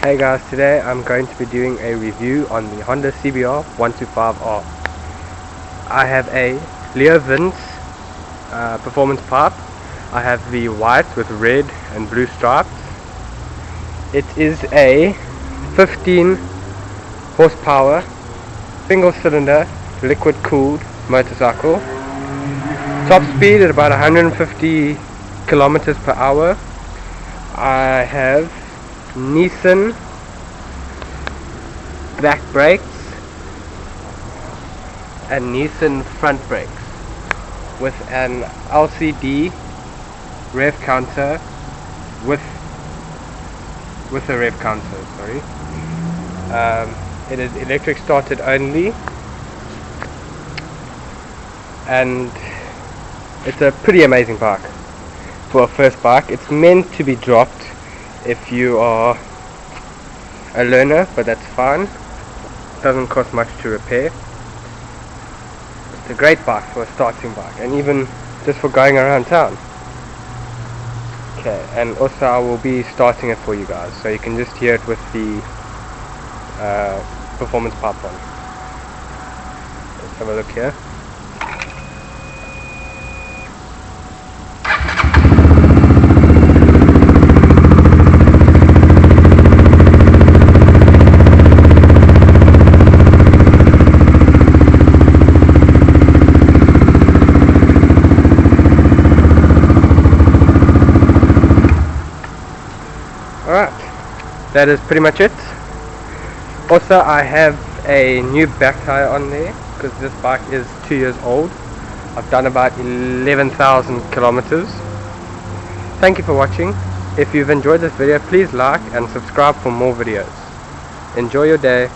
Hey guys, today I'm going to be doing a review on the Honda CBR 125R. I have a Leo Vince performance pipe. I have the white with red and blue stripes. It is a 15 horsepower single cylinder liquid cooled motorcycle. Top speed at about 150 kilometers per hour. I have Nissan back brakes and Nissan front brakes with an LCD rev counter with a rev counter, sorry. It is electric started only, and it's a pretty amazing bike for a first bike. It's meant to be dropped if you are a learner, but that's fine. Doesn't cost much to repair. It's a great bike for a starting bike, and even just for going around town. Okay, and also I will be starting it for you guys, so you can just hear it with the performance pipe on. Let's have a look here. Alright, that is pretty much it. Also, I have a new back tire on there because this bike is 2 years old. I've done about 11,000 kilometers. Thank you for watching. If you've enjoyed this video, please like and subscribe for more videos. Enjoy your day.